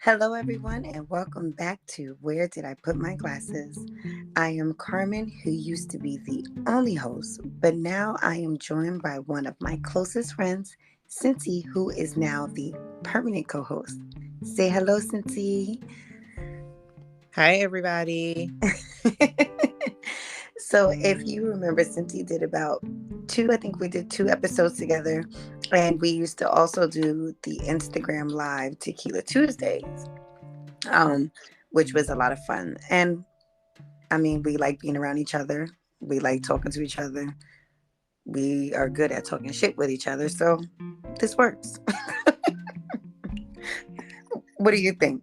Hello, everyone, and welcome back to Where Did I Put My Glasses? I am Carmen, who used to be the only host, but now I am joined by one of my closest friends, Cincy, who is now the permanent co host. Say hello, Cincy. Hi, everybody. So, if you remember, Cincy did about I think we did two episodes together, and we used to also do the Instagram Live Tequila Tuesdays, um, which was a lot of fun. And I mean, we like being around each other. We like talking to each other. We are good at talking shit with each other. So this works. What do you think?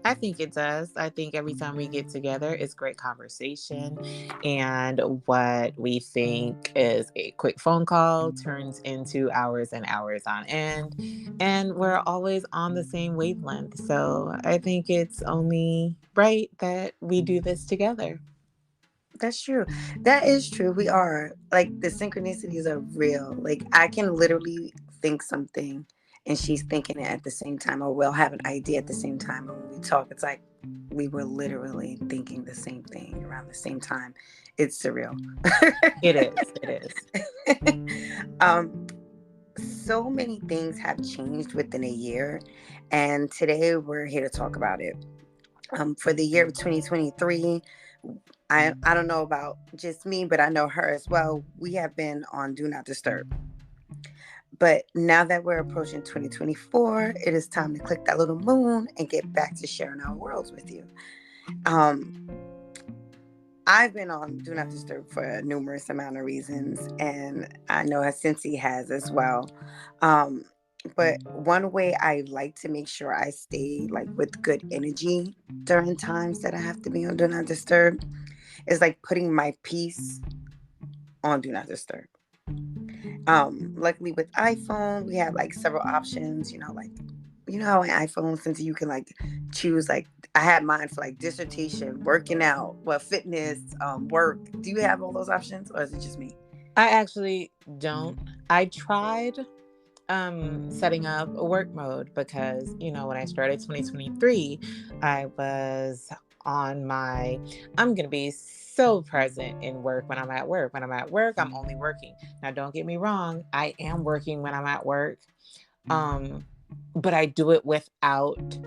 I think it does. I think every time we get together, it's great conversation. And what we think is a quick phone call turns into hours and hours on end. And we're always on the same wavelength. So I think it's only right that we do this together. That's true. That is true. We are. Like, the synchronicities are real. Like, I can literally think something and she's thinking it at the same time, or we'll have an idea at the same time. And when we talk, it's like we were literally thinking the same thing around the same time. It's surreal. It is. It is. um, so many things have changed within a year, and today we're here to talk about it. For the year of 2023, I don't know about just me, but I know her as well. We have been on Do Not Disturb. But now that we're approaching 2024, it is time to click that little moon and get back to sharing our worlds with you. Um, I've been on Do Not Disturb for a numerous amount of reasons, and I know Cincy has as well. Um, but one way I like to make sure I stay like with good energy during times that I have to be on Do Not Disturb is like putting my piece on Do Not Disturb. Luckily with iPhone, we have like several options, like how in iPhone, since you can like choose, like I had mine for like dissertation, working out, well, fitness, work. Do you have all those options, or is it just me? I actually don't. I tried setting up a work mode because when I started 2023, I was on my I'm going to be so present in work when I'm at work. When I'm at work, I'm only working. Now don't get me wrong, I am working when I'm at work. um but I do it without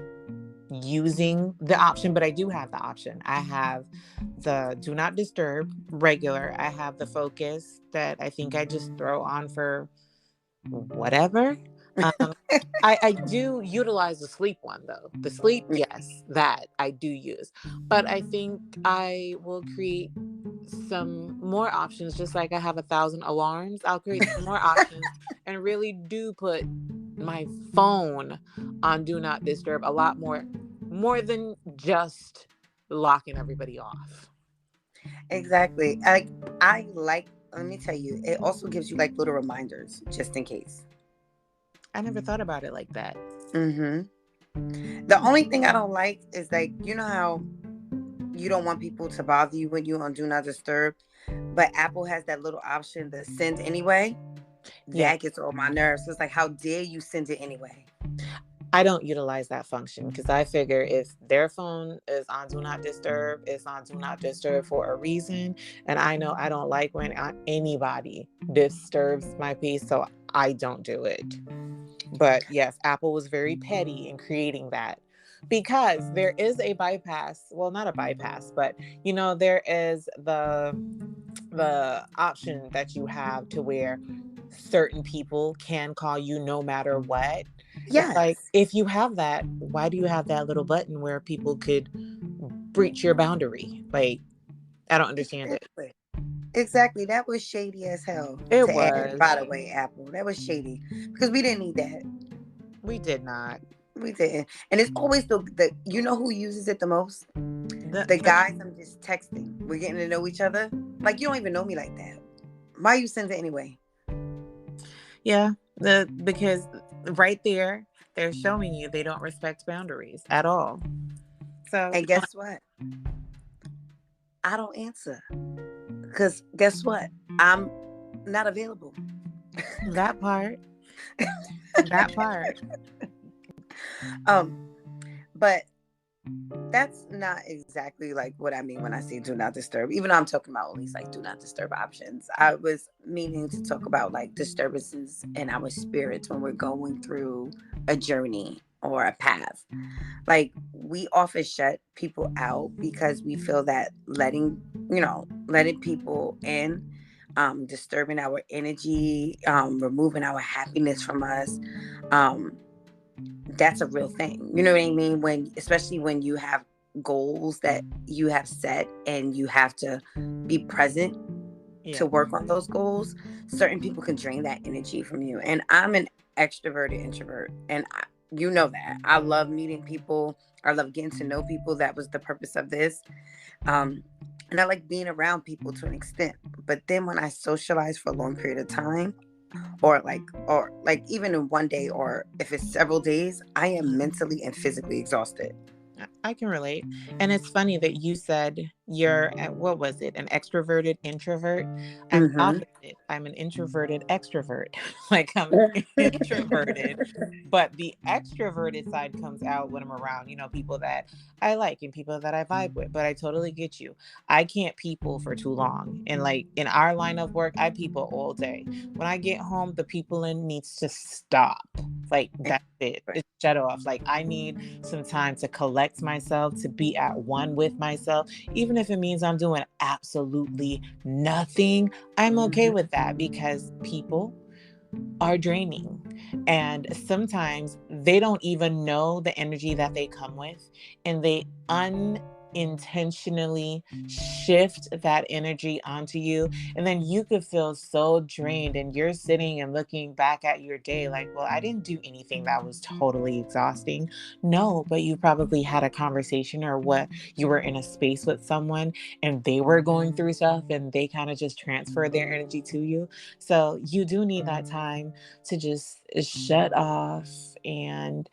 using the option. But I do have the option. I have the do not disturb regular. I have the focus that I think I just throw on for whatever. Um, I do utilize the sleep one though. The sleep, yes, that I do use. But I think I will create some more options, just like I have 1,000 alarms. I'll create some more options and really do put my phone on do not disturb a lot more than just locking everybody off. Exactly. I like. Let me tell you, it also gives you like little reminders just in case. I never thought about it like that. Mm-hmm. The only thing I don't like is like how you don't want people to bother you when you're on Do Not Disturb, but Apple has that little option to send anyway. Yeah. That gets on my nerves. So it's like, how dare you send it anyway? I don't utilize that function because I figure if their phone is on Do Not Disturb, it's on Do Not Disturb for a reason. And I know I don't like when anybody disturbs my peace, so I don't do it. But yes, Apple was very petty in creating that because there is a bypass. Well, not a bypass, but there is the option that you have to where certain people can call you no matter what. It's like, Yes. if you have that, why do you have that little button where people could breach your boundary? Like, I don't understand it. Exactly. Exactly. That was shady as hell It to add, by was. the way, Apple. That was shady because we didn't need that. We did not. We didn't. And it's always the who uses it the most? The The guys I'm just texting. We're getting to know each other. Like, you don't even know me like that. Why you send it anyway? Yeah, because right there, they're showing you they don't respect boundaries at all. So And guess what? I don't answer. Because guess what? I'm not available. that part, that part. Um, But that's not exactly like what I mean when I say do not disturb. Even though I'm talking about at least like do not disturb options, I was meaning to talk about like disturbances in our spirits when we're going through a journey or a path. Like we often shut people out because we feel that letting people in, disturbing our energy, removing our happiness from us, um, that's a real thing. You know what I mean? When, especially when you have goals that you have set and you have to be present Yeah. to work on those goals, certain people can drain that energy from you. And I'm an extroverted introvert, and you know that I love meeting people. I love getting to know people. That was the purpose of this. Um, and I like being around people to an extent. But then when I socialize for a long period of time, or like even in one day, or if it's several days, I am Mhm. mentally and physically exhausted. I can relate. And it's funny that you said you're, what was it, an extroverted introvert? I'm the Mm-hmm. opposite. I'm an introverted extrovert. Like I'm introverted, but the extroverted side comes out when I'm around, people that I like and people that I vibe with. But I totally get you. I can't people for too long. And like in our line of work, I people all day. When I get home, the people in needs to stop. Like that's it. It's shut off. Like I need some time to collect myself, to be at one with myself, even if it means I'm doing absolutely nothing. I'm okay Mm-hmm. with that because people are draining. And sometimes they don't even know the energy that they come with, and they unintentionally shift that energy onto you. And then you could feel so drained, and you're sitting and looking back at your day like, well, I didn't do anything that was totally exhausting. No, but you probably had a conversation, or what, you were in a space with someone and they were going through stuff and they kind of just transferred their energy to you. So you do need that time to just shut off and,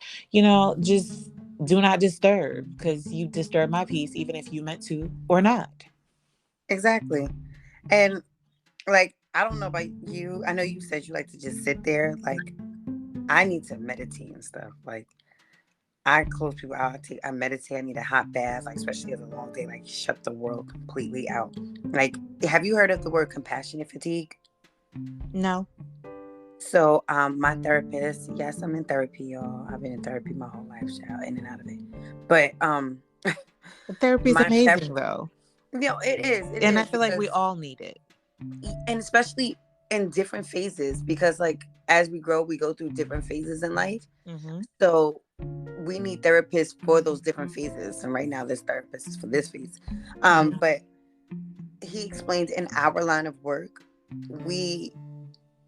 just do not disturb, because you disturb my peace, even if you meant to or not. Exactly. And like, I don't know about you. I know you said you like to just sit there. Like, I need to meditate and stuff. Like, I close people out. I meditate. I need a hot bath, like especially as a long day. Like, shut the world completely out. Like, have you heard of the word compassionate fatigue? No. So, my therapist. Yes, I'm in therapy, y'all. I've been in therapy my whole life, child, in and out of it. But Therapy is my amazing, therapist. though. It is. It And I is feel like we because, all need it. and especially in different phases, because like as we grow, we go through different phases in life. Hmm. So we need therapists for those different phases. And right now, this therapist is for this phase. Hmm. But he explained in our line of work, we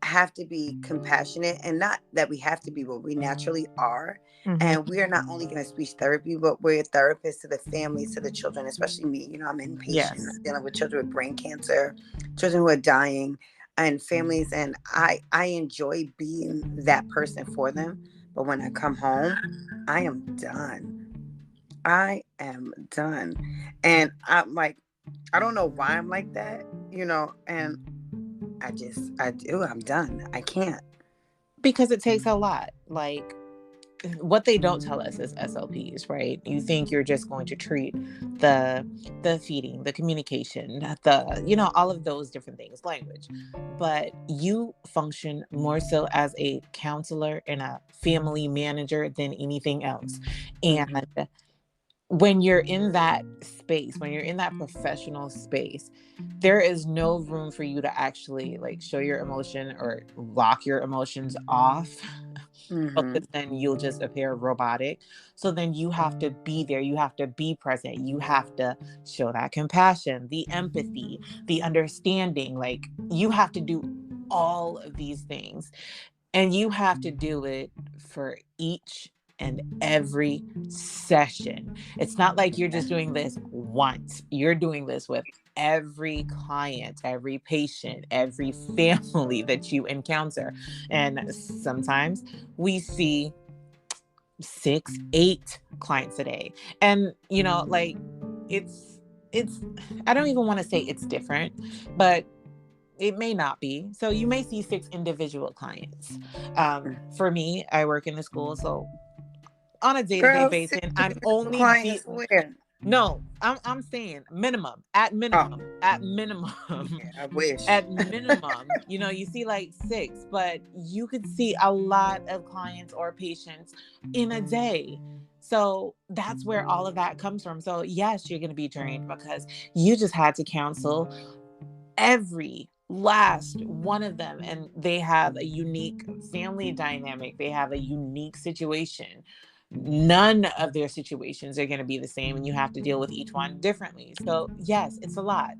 have to be compassionate, and not that we have to be, but we naturally are. Hmm. And we are not only giving speech therapy, but we're therapists to the families, to the children, especially me. I'm inpatient. I'm Yes. dealing with children with brain cancer, children who are dying, and families. And I enjoy being that person for them. But when I come home, I am done. I am done. And I'm like, I don't know why I'm like that. And I do. I'm done. I can't. Because it takes a lot. Like, what they don't tell us is SLPs, right? You think you're just going to treat the feeding, the communication, all of those different things, language. But you function more so as a counselor and a family manager than anything else. And Hmm. when you're in that space, when you're in that professional space, there is no room for you to actually like show your emotion or lock your emotions off, Hmm. because then you'll just appear robotic. So then you have to be there, you have to be present, you have to show that compassion, the empathy, the understanding. Like you have to do all of these things, and you have to do it for each and every session. It's not like you're just doing this once. You're doing this with every client, every patient, every family that you encounter. And sometimes we see 6, 8 clients a day. And, like it's, I don't even want to say it's different, but it may not be. So you may see 6 individual clients. For me, I work in the school, so on a day-to-day Girl, basis. I'm only clients where? no, I'm saying minimum, Oh, at minimum, yeah, I wish. at minimum, you see like six, but you could see a lot of clients or patients in a day. So that's where all of that comes from. So yes, you're going to be drained because you just had to counsel every last one of them, and they have a unique family dynamic, they have a unique situation. None of their situations are going to be the same, and you have to deal with each one differently. So yes, it's a lot.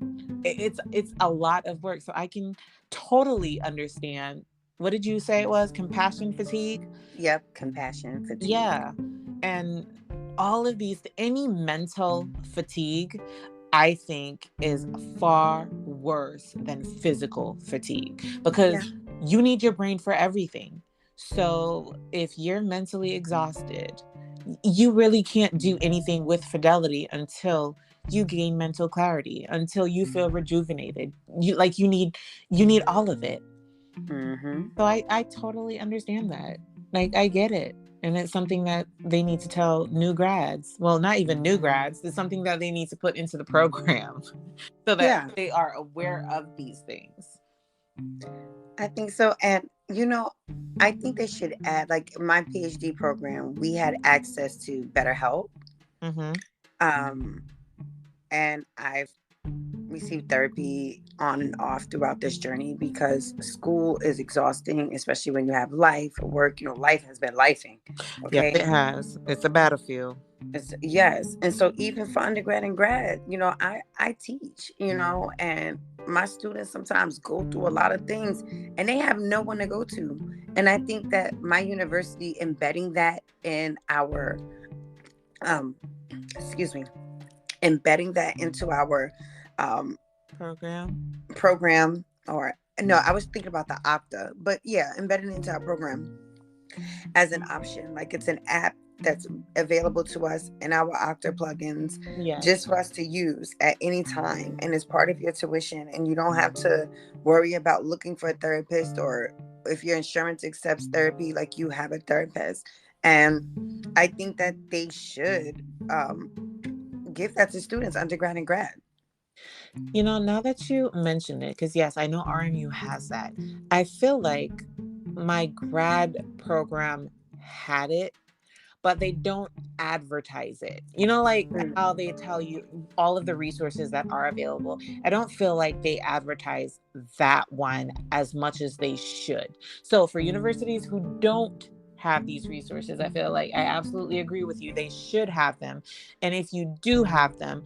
It's a lot of work. So I can totally understand. What did you say it was? Compassion fatigue? Yep, compassion fatigue. Yeah. And all of these, any mental fatigue, I think is far worse than physical fatigue, Yeah. because you need your brain for everything. So if you're mentally exhausted, you really can't do anything with fidelity until you gain mental clarity, until you feel rejuvenated. You need all of it. Mm-hmm. So I totally understand that. Like, I get it. And it's something that they need to tell new grads. Well, not even new grads. It's something that they need to put into the program so that Yeah, they are aware of these things. I think so. And I think they should add, like, my PhD program, we had access to BetterHelp. Mm-hmm. Um, and I've received therapy on and off throughout this journey because school is exhausting, especially when you have life, work. Life has been lifing. Yes, Okay. it has. It's a battlefield. Yes. And so even for undergrad and grad, I teach, and my students sometimes go through a lot of things and they have no one to go to. And I think that my university embedding that in our um excuse me, embedding that into our um Program. program, or no, I was thinking about the Okta, but yeah, embedding it into our program as an option. Like, it's an app that's available to us in our Okta plugins just Yes. for us to use at any time. And it's part of your tuition. And you don't have to worry about looking for a therapist, or if your insurance accepts therapy, like, you have a therapist. And I think that they should give that to students, undergrad and grad. Now that you mentioned it, because yes, I know RMU has that. I feel like my grad program had it, but they don't advertise it. Like Mm. how they tell you all of the resources that are available. I don't feel like they advertise that one as much as they should. So for universities who don't have these resources, I feel like I absolutely agree with you. They should have them. And if you do have them,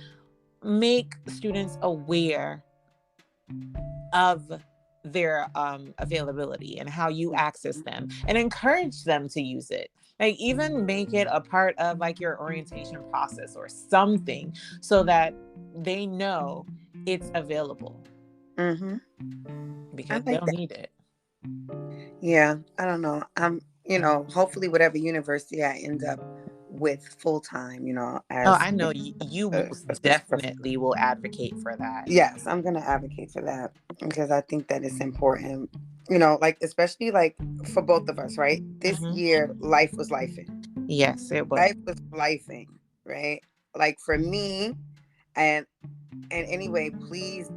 make students aware of their availability and how you access them, and encourage them to use it. Like, even make it a part of like your orientation process or something, so that they know it's available, Mm-hmm. I because like they'll that. need it. Yeah, I don't know. Hopefully whatever university I end up with full time, Oh, as I know you most assistant professor. definitely will advocate for that. Yes, I'm gonna advocate for that because I think that it's important. Like, especially like for both of us, right? This Hmm. year, life was lifing. Yes, it was. Life was lifing, right? Like for me, and anyway, please,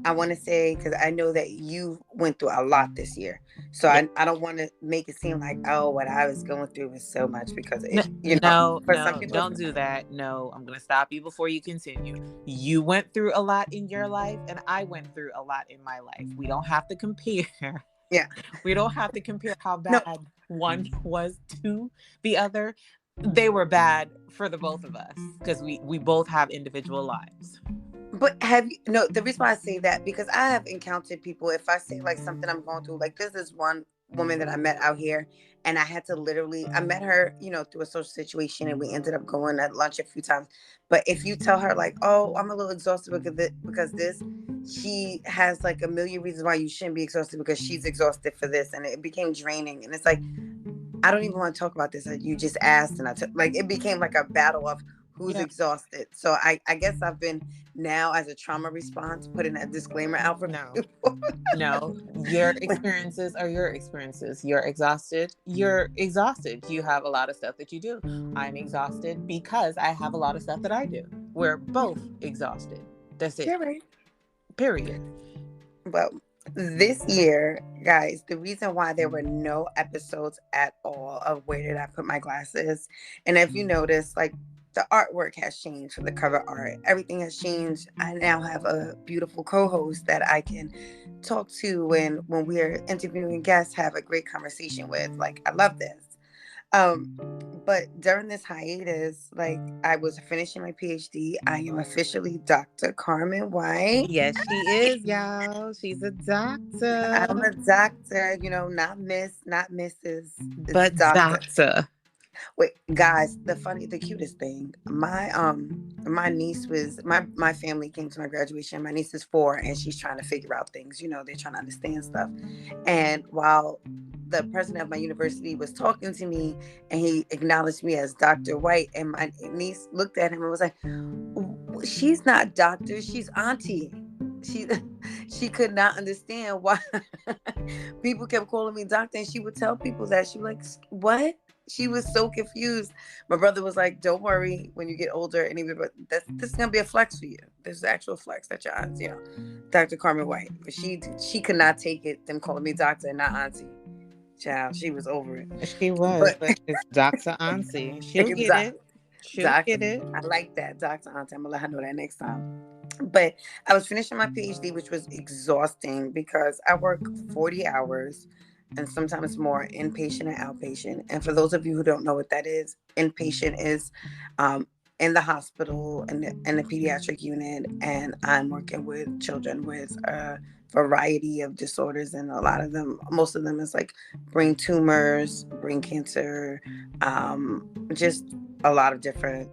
I want to say, because I know that you went through a lot this year. So Yeah. I don't want to make it seem like, oh, what I was going through was so much, because No, for some no, people, it's don't do not. that. No, I'm going to stop you before you continue. You went through a lot in your life, and I went through a lot in my life. We don't have to compare. Yeah. We don't have to compare how No, bad one was to the other. They were bad for the both of us, because we both have individual lives. but have you, no, the reason why I say that, because I have encountered people, if I say like something I'm going through, like, there's this one woman that I met out here, and I had to literally, I met her, through a social situation, and we ended up going at lunch a few times. But if you tell her like, oh, I'm a little exhausted because this, she has like a million reasons why you shouldn't be exhausted, because she's exhausted for this, and it became draining. And it's like, I don't even want to talk about this. You just asked, and I took, like, it became like a battle of who's Yep. exhausted. So I guess I've been now as a trauma response putting a disclaimer out for No. people. No, your experiences are your experiences. You're exhausted. You're exhausted. You have a lot of stuff that you do. I'm exhausted because I have a lot of stuff that I do. We're both exhausted. That's it. You're right. Period. Well, this year, guys, the reason why there were no episodes at all of Where Did I Put My Glasses? And if you notice, like, the artwork has changed for the cover art. Everything has changed. I now have a beautiful co-host that I can talk to, and when we're interviewing guests, have a great conversation with. Like, I love this. Um, but during this hiatus, like, I was finishing my PhD. I am officially Dr. Carmen White. Yes, she is, y'all. She's a I'm doctor. a doctor, not Miss, not Mrs. It's But doctor. doctor. Wait, guys, the cutest thing. My niece was my family came to my graduation. My niece is 4 and she's trying to figure out things. They're trying to understand stuff. And while the president of my university was talking to me and he acknowledged me as Dr. White, and my niece looked at him and was like, she's not doctor, she's auntie. She she could not understand why people kept calling me doctor, and she would tell people that. She was like, what? She was so confused. My brother was like, don't worry, when you get older, and he would, this is gonna be a flex for you. This is actual flex that your aunt, Dr. Carmen White. But she could not take it, them calling me doctor and not auntie. Child, she was over it. She was, But but it's Dr. Ansi. She'll get exactly. it. She'll Doctor, get it. I like that, Dr. Auntie. I'm gonna let her know that next time. But I was finishing my PhD, which was exhausting because I work 40 hours and sometimes more, inpatient and outpatient. And for those of you who don't know what that is, inpatient is um, in the hospital in the pediatric unit, and I'm working with children with a variety of disorders, and a lot of them, most of them, is like brain tumors, brain cancer, just a lot of different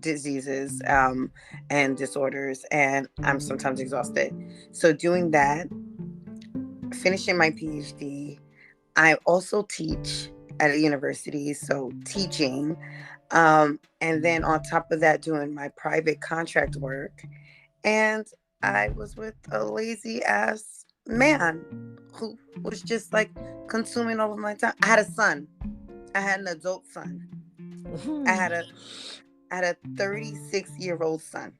diseases and disorders, and I'm sometimes exhausted. So doing that, finishing my PhD, I also teach at a university, so teaching, and then on top of that, doing my private contract work. And I was with a lazy ass man who was just like consuming all of my time. I had a son. I had an adult son. I had a I had a 36-year-old son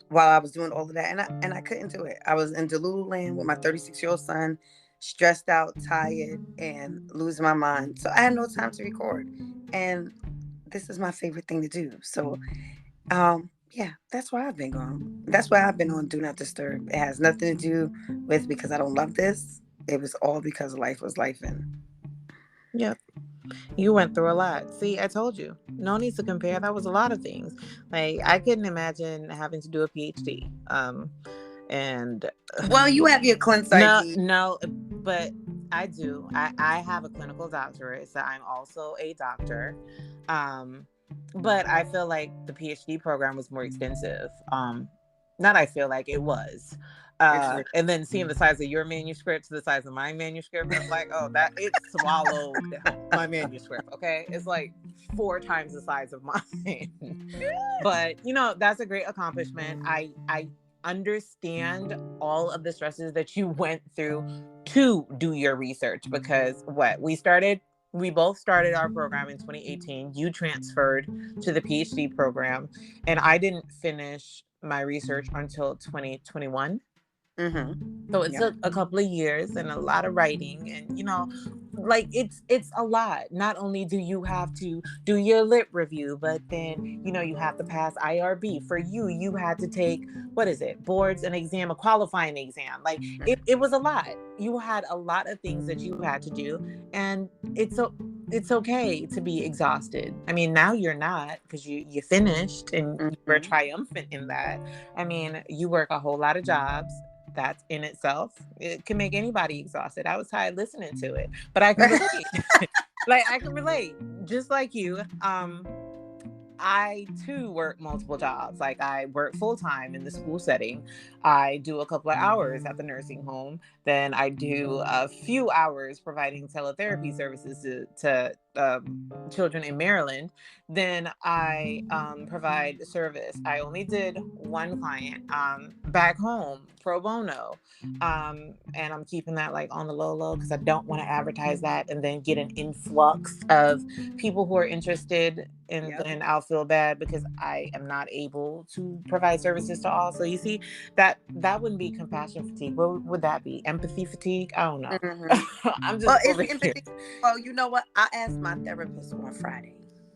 while I was doing all of that, and I couldn't do it. I was in Delulu land with my 36-year-old son, stressed out, tired, and losing my mind. So I had no time to record, and this is my favorite thing to do. So, yeah, that's why I've been gone. That's why I've been on Do Not Disturb. It has nothing to do with because I don't love this. It was all because life was life, and Yep. You went through a lot. See, I told you. No need to compare. That was a lot of things. Like I couldn't imagine having to do a PhD. And well, you have your cleanse no, ID. no, but I do. I have a clinical doctorate, so I'm also a doctor. Um, but I feel like the PhD program was more expensive. Not I feel like it was. It's And then seeing the size of your manuscript to the size of my manuscript, it's like, oh, that it swallowed my manuscript. Okay, it's like 4 times the size of mine. But that's a great accomplishment. I understand all of the stresses that you went through to do your research, because we both started our program in 2018. You transferred to the PhD program, and I didn't finish my research until 2021. So it Yep. took a couple of years and a lot of writing, and like it's a lot. Not only do you have to do your lit review, but then you have to pass IRB. For you had to take, what is it, boards, an exam, a qualifying exam. Like it was a lot. You had a lot of things that you had to do, and it's okay to be exhausted. I mean, now you're not, because you finished and you were Mm-hmm. triumphant in that. I mean, you work a whole lot of jobs. That's in itself, it can make anybody exhausted. I was tired listening to it, but I can relate. Like I can relate, just like you. I too work multiple jobs. Like I work full time in the school setting. I do a couple of hours at the nursing home. Then I do a few hours providing teletherapy services to children in Maryland. Then I provide service. I only did one client back home pro bono. And I'm keeping that like on the low low because I don't want to advertise that and then get an influx of people who are interested, and Yep. then I'll feel bad because I am not able to provide services to all. So you see, that wouldn't be compassion fatigue. What would that be? Empathy fatigue? I don't know. Hmm. I'm Well, just it's over here. empathy. Well, you know what? I asked my therapist on Friday.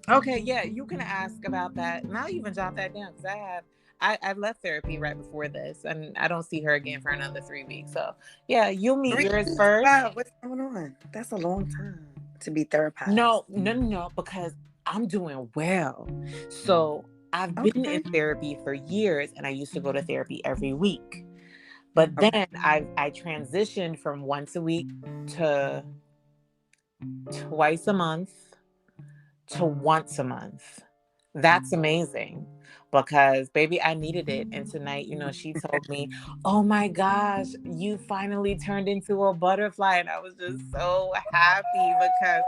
Okay, yeah, you can ask about that. And I'll even jot that down because I left therapy right before this, and I don't see her again for another 3 weeks. So yeah, you'll meet 3 weeks? yours first. Wow, what's going on? That's a long time to be therapized. No, no, no, no, because I'm doing well. So I've been in Okay. therapy for years, and I used to go to therapy every week. But Okay. then I transitioned from once a week to twice a month to once a month. That's amazing because, baby, I needed it. And tonight, she told me, "Oh my gosh, you finally turned into a butterfly." And I was just so happy because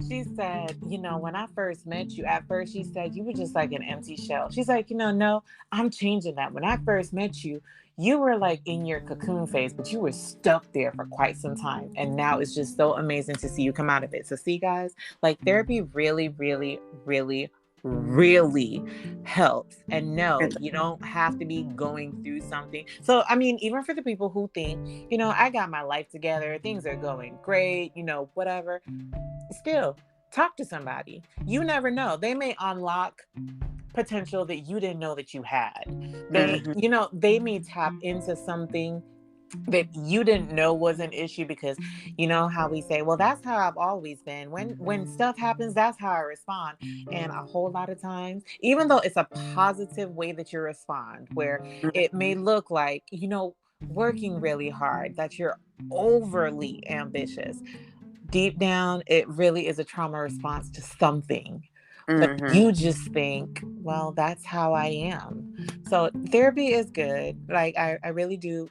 she said, when I first met you, at first she said you were just like an empty shell. She's like, no, I'm changing that. When I first met you, you were like in your cocoon phase, but you were stuck there for quite some time. And now it's just so amazing to see you come out of it. So, see, guys, like therapy really, really, really, really helps. And no, you don't have to be going through something. So, I mean, even for the people who think, I got my life together, things are going great, whatever, still talk to somebody. You never know. They may unlock potential that you didn't know that you had. They, Hmm. they may tap into something that you didn't know was an issue because you know how we say, well, that's how I've always been. When stuff happens, that's how I respond. And a whole lot of times, even though it's a positive way that you respond, where it may look like, working really hard, that you're overly ambitious, deep down, it really is a trauma response to something. But Hmm. you just think, well, that's how I am. So therapy is good. Like I really do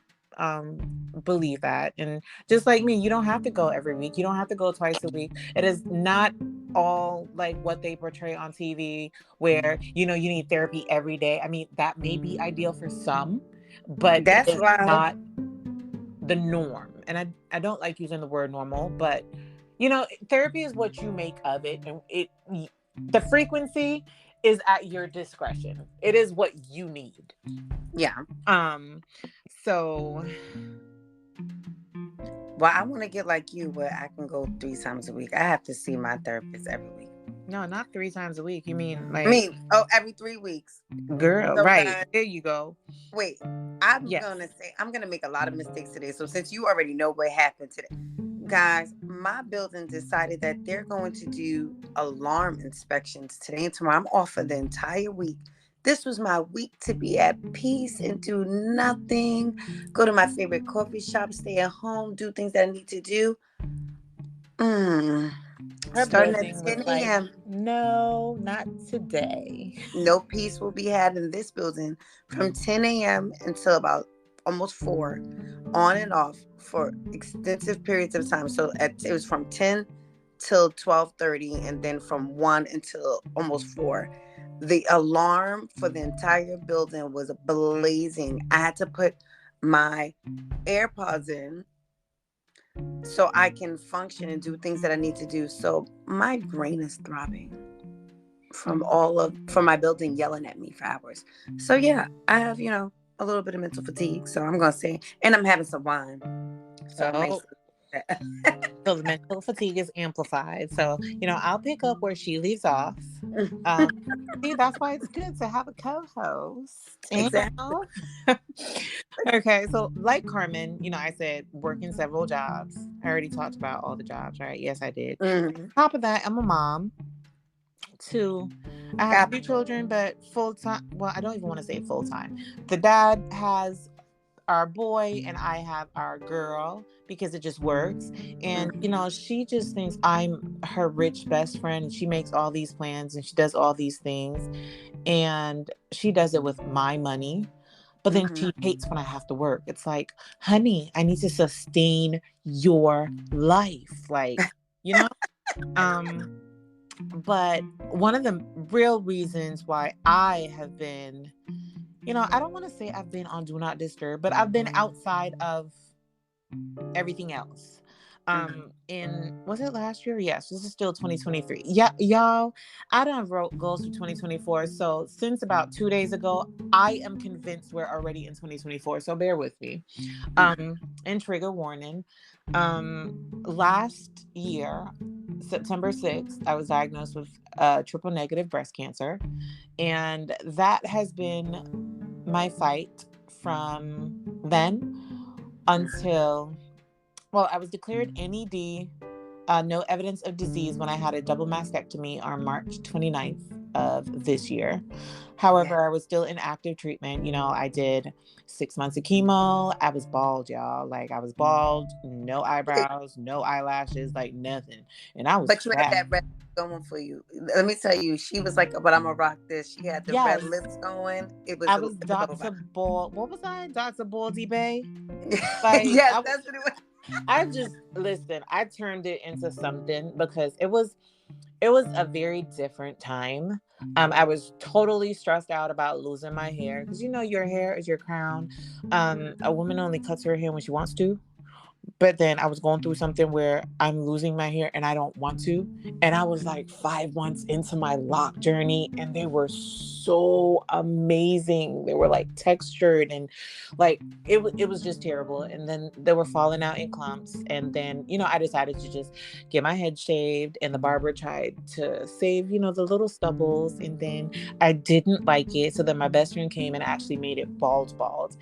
believe that. And just like me, you don't have to go every week. You don't have to go twice a week. It is not all like what they portray on TV where, you need therapy every day. I mean, that may be ideal for some, but it That's is wild. not the norm. And I don't like using the word normal, but therapy is what you make of it, and the frequency is at your discretion. It is what you need. Yeah. Um so Well, I want to get like you where I can go 3 times a week. I have to see my therapist every week. no, not 3 times a week. You mean I like, mean, oh, every 3 weeks. girl, So, right. guys, There you go. wait. Yes. I'm gonna make a lot of mistakes today. So, since you already know what happened today, guys, my building decided that they're going to do alarm inspections today and tomorrow. I'm off for the entire week. This was my week to be at peace and do nothing. Go to my favorite coffee shop, stay at home, do things that I need to do. Mm. Her Starting at building was 10 like, a.m. no, not today. No peace will be had in this building from 10 a.m. until about almost 4, on and off for extensive periods of time. So it was from 10 till 12:30, and then from 1 until almost 4. The alarm for the entire building was blazing. I had to put my AirPods in so I can function and do things that I need to do. So my brain is throbbing from my building yelling at me for hours. So yeah, I have, a little bit of mental fatigue. So I'm gonna say, and I'm having some wine. So I might Oh, say that. so the mental fatigue is amplified. So, I'll pick up where she leaves off. Um, See, that's why it's good to have a co-host. Exactly. Okay, so like Carmen, I said working several jobs. I already talked about all the jobs, right? Yes, I did. Mm-hmm. On top of that, I'm a mom. Two, I have two children, but full time. Well, I don't even want to say full time. The dad has our boy and I have our girl because it just works. And, you Mm-hmm. know, she just thinks I'm her rich best friend and she makes all these plans and she does all these things. And she does it with my money. But then Mm-hmm. she hates when I have to work. It's like, honey, I need to sustain your life. Like, you know? Um, but one of the real reasons why I have been, you know, I don't want to say I've been on Do Not Disturb, but I've been outside of everything else. Mm-hmm. In was it last year? Yes, this is still 2023. Yeah, y'all, I done wrote goals for 2024. So since about 2 days ago, I am convinced we're already in 2024. So bear with me. Mm-hmm. And trigger warning. Last year, September 6th, I was diagnosed with triple negative breast cancer. And that has been my fight from then until, well, I was declared NED, no evidence of disease, when I had a double mastectomy on March 29th of this year. Yeah. However, I was still in active treatment. You know, I did 6 months of chemo. I was bald, y'all. Like, I was bald, no eyebrows, no eyelashes, like nothing. And I was But you had fat. that red going for you. Let me tell you, she was like, "But I'm gonna rock this." She had the red Yes, lips going. I was It was over. Dr. Bald. What was I? Dr. Baldy Bay? Like, Yes, that's what it was. I just, listen, I turned it into something because it was a very different time. I was totally stressed out about losing my hair because, you know, your hair is your crown. A woman only cuts her hair when she wants to. But then I was going through something where I'm losing my hair and I don't want to. And I was like 5 months into my lock journey and they were so amazing. They were like textured and like it was just terrible. And then they were falling out in clumps. And then, you know, I decided to just get my head shaved and the barber tried to save, you know, the little stubbles. And then I didn't like it. So then my best friend came and actually made it bald.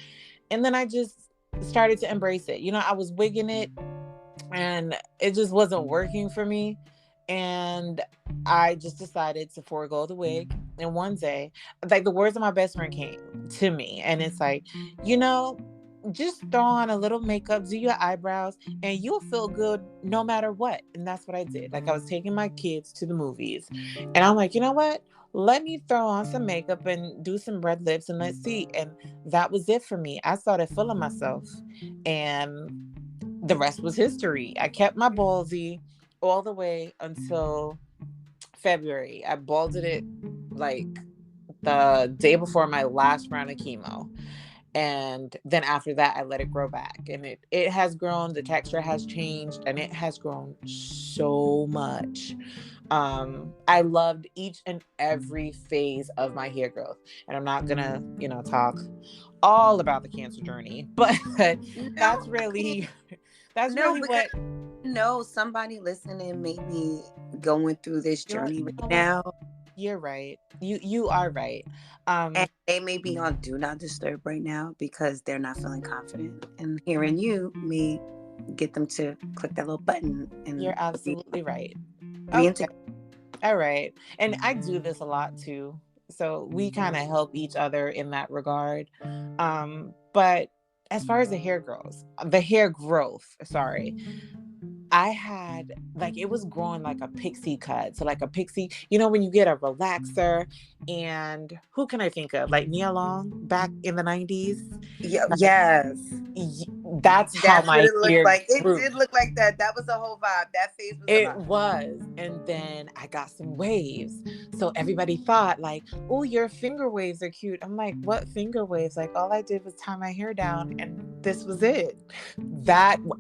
And then I just started to embrace it. You know, I was wigging it and it just wasn't working for me. And I just decided to forego the wig. And one day, like, the words of my best friend came to me, and it's like, you know, just throw on a little makeup, do your eyebrows, and you'll feel good no matter what. And that's what I did. Like, I was taking my kids to the movies, and I'm like, you know what? Let me throw on some makeup and do some red lips and let's see. And that was it for me. I started feeling myself, and the rest was history. I kept my ballsy all the way until February. I balded it like the day before my last round of chemo. And then after that, I let it grow back. And it has grown, the texture has changed, and it has grown so much. I loved each and every phase of my hair growth. And I'm not gonna, you know, talk all about the cancer journey, but No, that's I mean, really that's no, really because what you know somebody listening may be going through this journey you right know what, now, you're right. You are right. and Um they may be on Do Not Disturb right now because they're not feeling confident. And hearing you may get them to click that little button you're and absolutely right. Okay. reintegrate. All right. And I do this a lot too. So we kind of help each other in that regard. But as far as the hair growth, sorry, I had, like, it was growing like a pixie cut. So like a pixie, you know, when you get a relaxer, and who can I think of? Like Nia Long back in the 90s. Like, Yes. that's how That's what my it looked hair like. It grew. did look like that. That was the whole vibe. That phase was the It vibe. was. And then I got some waves. So everybody thought, like, oh, your finger waves are cute. I'm like, what finger waves? Like, all I did was tie my hair down and this was it.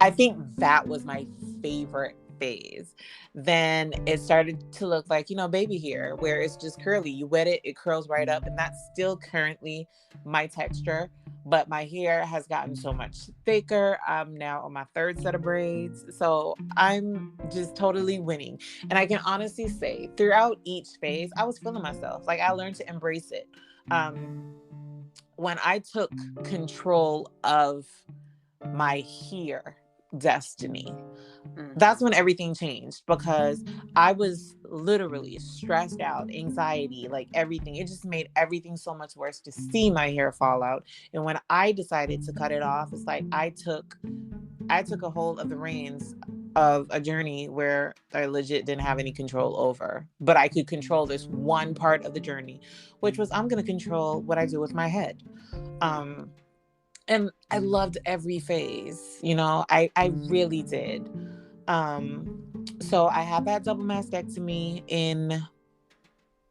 I think that was my favorite phase. Then it started to look like, you know, baby hair, where it's just curly. You wet it, it curls right up. And that's still currently my texture. But my hair has gotten so much thicker. I'm now on my third set of braids. So I'm just totally winning. And I can honestly say throughout each phase, I was feeling myself. Like, I learned to embrace it. Um, when I took control of my hair, destiny. That's Mhm. when everything changed, because I was literally stressed out, anxiety, like everything. It just made everything so much worse to see my hair fall out. And when I decided to cut it off, it's like I took a hold of the reins of a journey where I legit didn't have any control over. But I could control this one part of the journey, which was I'm going to control what I do with my head. Um and I loved every phase, I really did. So I had that double mastectomy in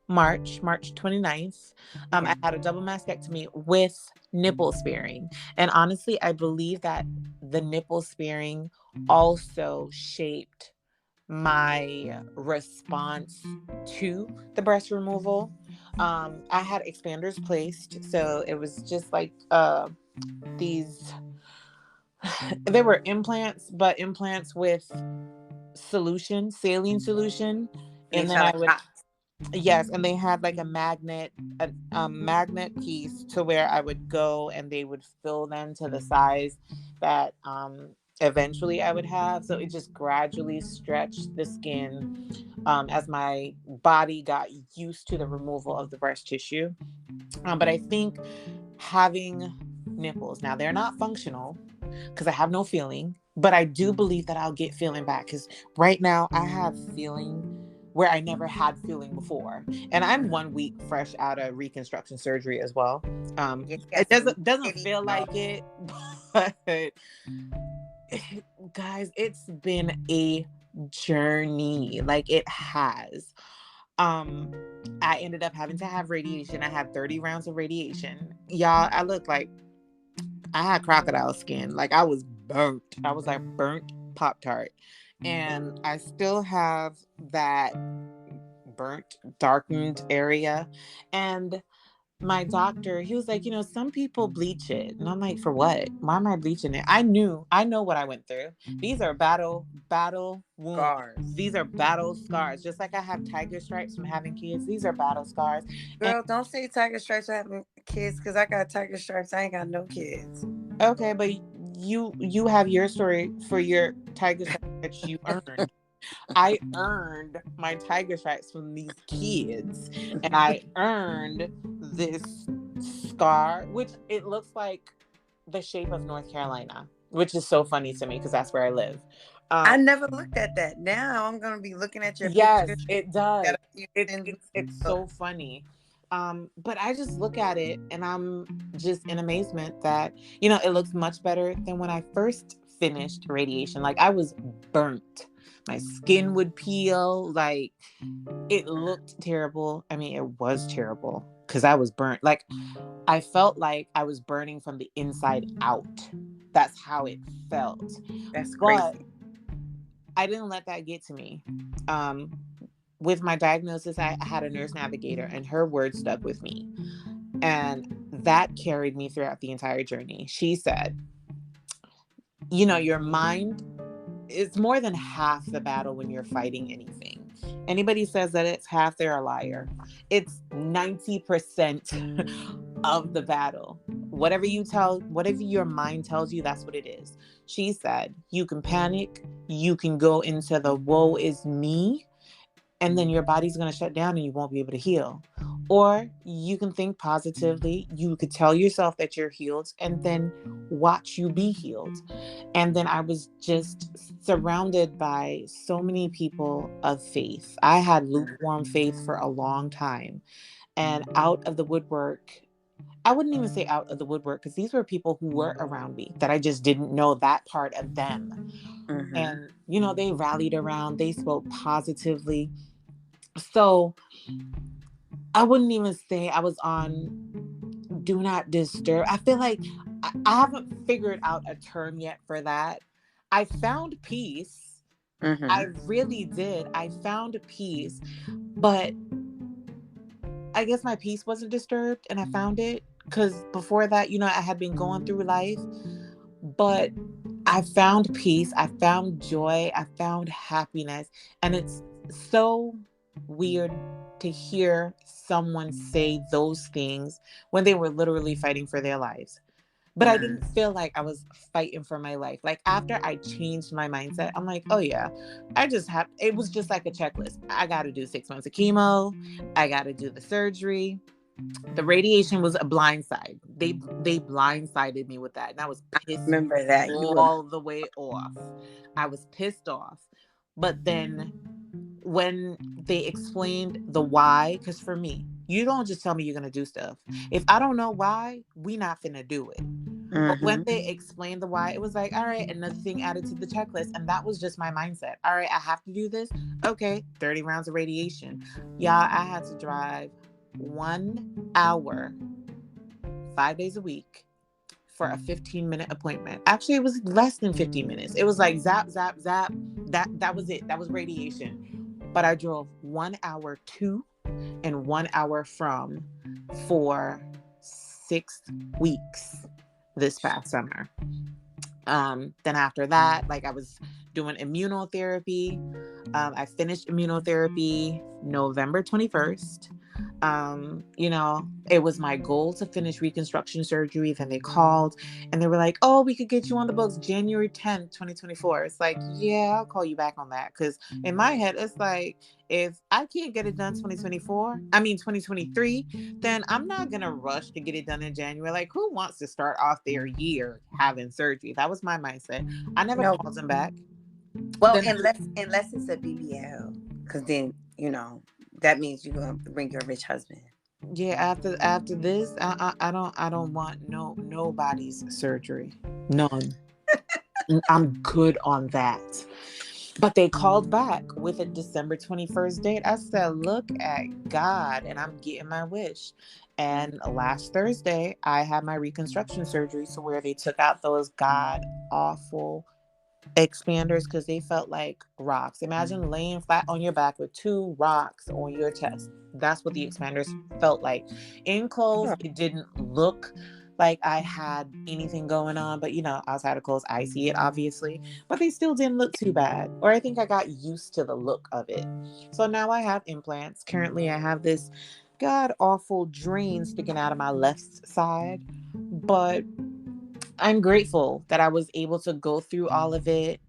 March 29th. I had a double mastectomy with nipple sparing. And honestly, I believe that the nipple sparing also shaped my response to the breast removal. I had expanders placed. So it was just like these, they were implants, but implants with solution, saline solution. And they And then try I to would, pop. yes, and they had like a magnet piece to where I would go and they would fill them to the size that eventually I would have. So it just gradually stretched the skin as my body got used to the removal of the breast tissue. But I think having nipples, now they're not functional because I have no feeling, but I do believe that I'll get feeling back, because right now I have feeling where I never had feeling before. And I'm Mhm. 1 week fresh out of reconstruction surgery as well. Yeah, you It got some doesn't titties feel and all. like it, but guys, it's been a journey. Like, it has. Um, I ended up having to have radiation. I had 30 rounds of radiation. Y'all, I look like I had crocodile skin. Like, I was burnt. I was like burnt Pop Tart. And I still have that burnt, darkened area. And my doctor, he was like, some people bleach it. And I'm like, for what? Why am I bleaching it? I know what I went through. These are battle wounds. Scars. These are battle scars. Just like I have tiger stripes from having kids, these are battle scars. And Girl, don't say tiger stripes for having kids, because I got tiger stripes. I ain't got no kids. okay, but you have your story for your tiger stripes that you earned. I earned my tiger stripes from these kids, and I earned this scar, which it looks like the shape of North Carolina, which is so funny to me because that's where I live. I Um, never looked at that. Now I'm gonna be looking at your yes, pictures. it Got does. a few It's things. it's it's so funny. But I just look at it and I'm just in amazement that, it looks much better than when I first finished radiation. Like, I was burnt. My skin would peel, like it looked terrible. I mean, it was terrible because I was burnt. Like, I felt like I was burning from the inside out. That's how it felt. That's But crazy. I didn't let that get to me. Um, with my diagnosis, I had a nurse navigator, and her words stuck with me. And that carried me throughout the entire journey. She said, your mind is more than half the battle when you're fighting anything. Anybody says that it's half, they're a liar. It's 90% of the battle. Whatever your mind tells you, that's what it is. She said, you can panic, you can go into the woe is me, and then your body's going to shut down and you won't be able to heal. Or you can think positively, you could tell yourself that you're healed and then watch you be healed. And then I was just surrounded by so many people of faith. I had lukewarm faith for a long time. And out of the woodwork, I wouldn't even say out of the woodwork, because these were people who were around me that I just didn't know that part of them. Mm-hmm. And, they rallied around, they spoke positively. So I wouldn't even say I was on do not disturb. I feel like I haven't figured out a term yet for that. I found peace. I Mm-hmm. really did. I found peace, but I guess my peace wasn't disturbed and I found it because before that, I had been going through life, but I found peace. I found joy. I found happiness. And it's so weird to hear someone say those things when they were literally fighting for their lives. but I didn't feel like I was fighting for my life. Like after I changed my mindset, I'm like, oh yeah, it was just like a checklist. I got to do 6 months of chemo. I got to do the surgery. The radiation was a blindside. They blindsided me with that. And I was pissed Remember that you were. all the way off. I was pissed off. But then when they explained the why, because for me, you don't just tell me you're gonna do stuff. If I don't know why, we not finna do it. But when Mm-hmm. they explained the why, it was like, all right, another thing added to the checklist. And that was just my mindset. All right, I have to do this. Okay, 30 rounds of radiation. Y'all, I had to drive 1 hour, 5 days a week for a 15-minute appointment. Actually, it was less than 15 minutes. It was like zap, zap, zap. That was it. That was radiation. But I drove 1 hour to and 1 hour from for 6 weeks this past summer. Then after that, like I was doing immunotherapy. I finished immunotherapy November 21st. It was my goal to finish reconstruction surgery. Then they called and they were like, oh, we could get you on the books January 10th, 2024. It's like, yeah, I'll call you back on that. Because in my head, it's like, if I can't get it done 2023, then I'm not going to rush to get it done in January. Like, who wants to start off their year having surgery? That was my mindset. I never No. called them back. Well, Then unless it's a BBL, because then that means you're gonna bring your rich husband. yeah, after this, I don't want nobody's surgery. None. I'm good on that. But they called back with a December 21st date. I said, look at God, and I'm getting my wish. And last Thursday, I had my reconstruction surgery, so where they took out those god awful expanders because they felt like rocks. Imagine laying flat on your back with two rocks on your chest. That's what the expanders felt like. In clothes, it didn't look like I had anything going on, but outside of clothes, I see it obviously, but they still didn't look too bad. Or I think I got used to the look of it. So now I have implants. Currently, I have this god awful drain sticking out of my left side, but I'm grateful that I was able to go through all of it.